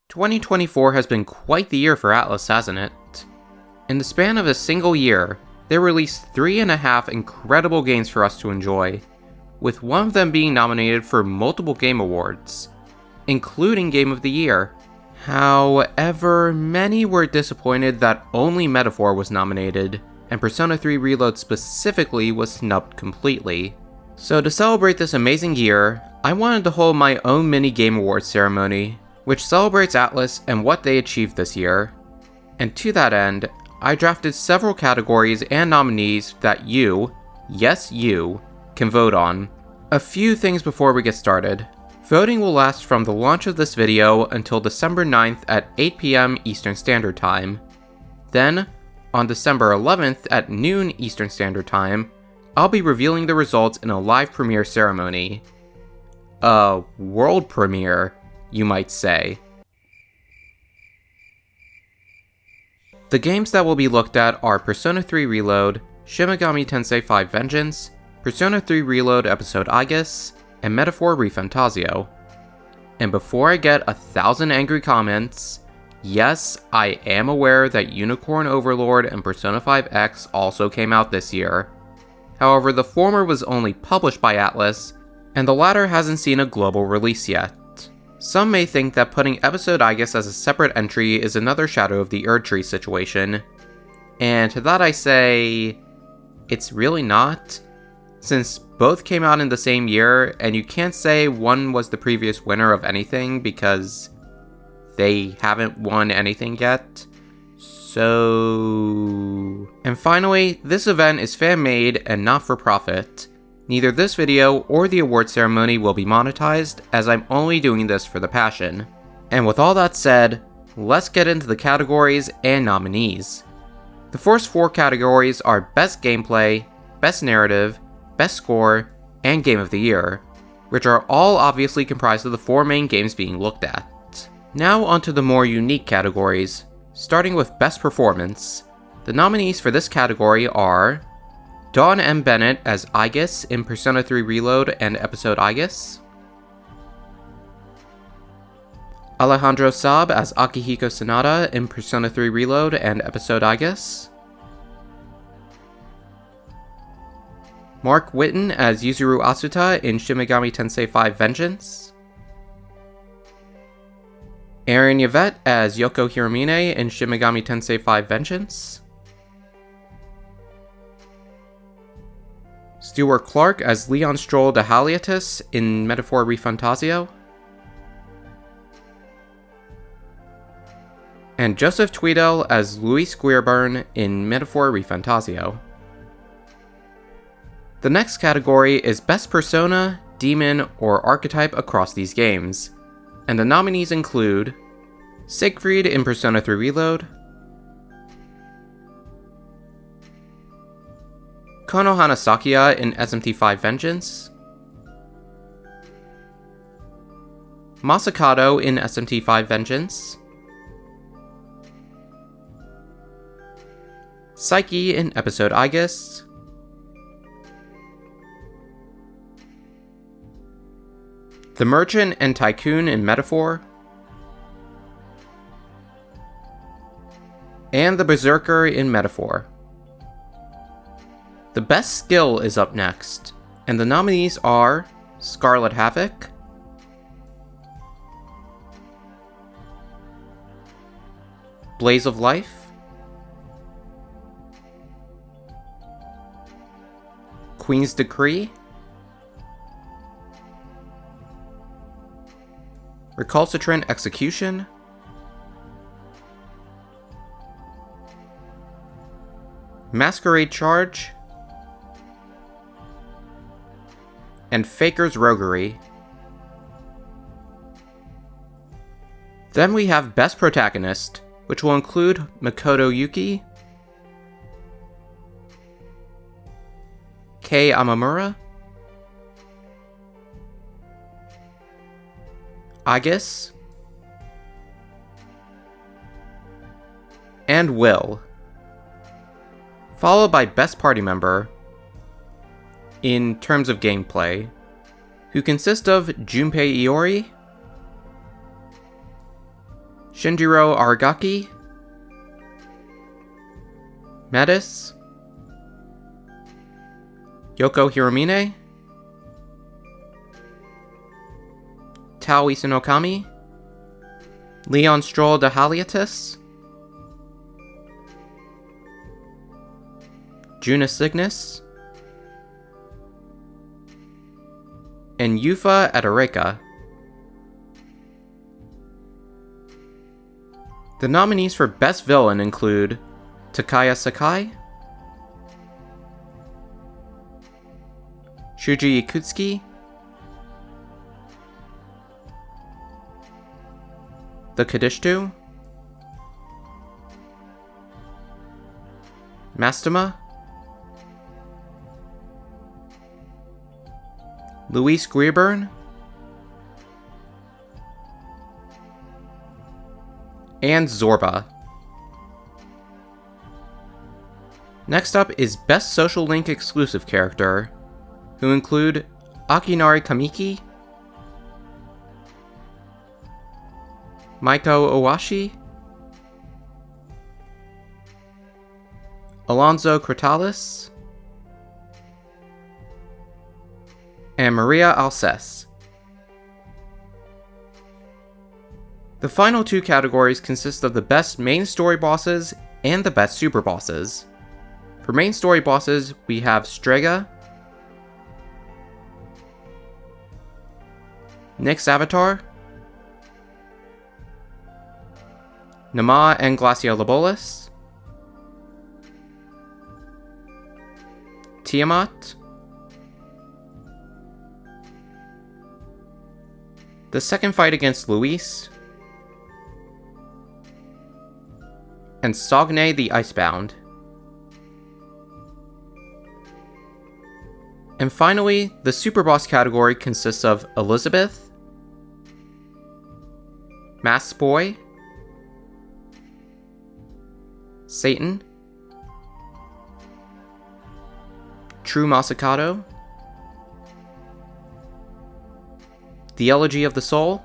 2024 has been quite the year for Atlus, hasn't it? In the span of a single year, they released 3.5 incredible games for us to enjoy, with one of them being nominated for multiple game awards, including Game of the Year. However, many were disappointed that only Metaphor was nominated, and Persona 3 Reload specifically was snubbed completely. So to celebrate this amazing year, I wanted to hold my own mini Game Awards ceremony, which celebrates Atlus and what they achieved this year. And to that end, I drafted several categories and nominees that you, yes you, can vote on. A few things before we get started. Voting will last from the launch of this video until December 9th at 8 PM Eastern Standard Time. Then, on December 11th at noon Eastern Standard Time, I'll be revealing the results in a live premiere ceremony. A world premiere, you might say. The games that will be looked at are Persona 3 Reload, Shin Megami Tensei 5 Vengeance, Persona 3 Reload Episode Aegis, and Metaphor ReFantazio. And before I get 1,000 angry comments, yes, I am aware that Unicorn Overlord and Persona 5X also came out this year. However, the former was only published by Atlus, and the latter hasn't seen a global release yet. Some may think that putting Episode Aegis as a separate entry is another Shadow of the Erdtree situation, and to that I say, it's really not, since both came out in the same year, and you can't say one was the previous winner of anything because they haven't won anything yet. So... And finally, this event is fan-made and not for profit. Neither this video or the award ceremony will be monetized, as I'm only doing this for the passion. And with all that said, let's get into the categories and nominees. The first 4 categories are Best Gameplay, Best Narrative, Best Score, and Game of the Year, which are all obviously comprised of the 4 main games being looked at. Now onto the more unique categories, starting with Best Performance. The nominees for this category are Dawn M. Bennett as Aegis in Persona 3 Reload and Episode Aegis, Alejandro Saab as Akihiko Sanada in Persona 3 Reload and Episode Aegis, Mark Whitten as Yuzuru Asuta in Shin Megami Tensei 5 Vengeance, Aaron Yvette as Yoko Hiromine in Shin Megami Tensei 5 Vengeance, Stuart Clark as Leon Stroll de Haliatis in Metaphor ReFantazio, and Joseph Tweedell as Luis Guirburn in Metaphor ReFantazio. The next category is Best Persona, Demon, or Archetype across these games, and the nominees include Siegfried in Persona 3 Reload, Konohana Sakuya in SMT5 Vengeance, Masakato in SMT5 Vengeance, Psyche in Episode Aegis, The Merchant and Tycoon in Metaphor, and the Berserker in Metaphor. The Best Skill is up next, and the nominees are Scarlet Havoc, Blaze of Life, Queen's Decree, Recalcitrant Execution, Masquerade Charge, and Faker's Roguery. Then we have Best Protagonist, which will include Makoto Yuki, Kei Amamura, Aegis, and Will, followed by Best Party Member, in terms of gameplay, who consist of Junpei Iori, Shinjiro Aragaki, Metis, Yoko Hiromine, Tao Isinokami, Leon Stroll de Haliatis, Juna Cygnus, and Yufa Edareka. The nominees for Best Villain include Takaya Sakai, Shuji Ikutsuki, The Kadishtu, Mastema, Luis Grierburn, and Zorba. Next up is Best Social Link Exclusive Character, who include Akinari Kamiki, Maiko Owashi, Alonso Cretalis, and Maria Alces. The final two categories consist of the best main story bosses and the best super bosses. For main story bosses, we have Strega, Nyx Avatar, Nama and Glaciolabolas, Tiamat, the second fight against Luis, and Sogne the Icebound. And finally, the Super Boss category consists of Elizabeth, Masked Boy, Satan, True Masakato, The Elegy of the Soul,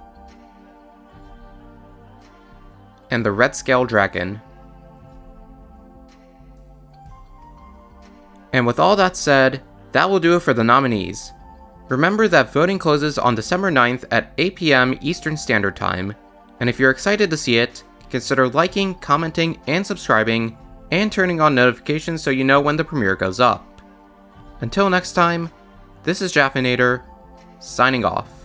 and the Red Scale Dragon. And with all that said, that will do it for the nominees. Remember that voting closes on December 9th at 8 PM Eastern Standard Time, and if you're excited to see it, consider liking, commenting, and subscribing, and turning on notifications so you know when the premiere goes up. Until next time, this is Jaffinator, signing off.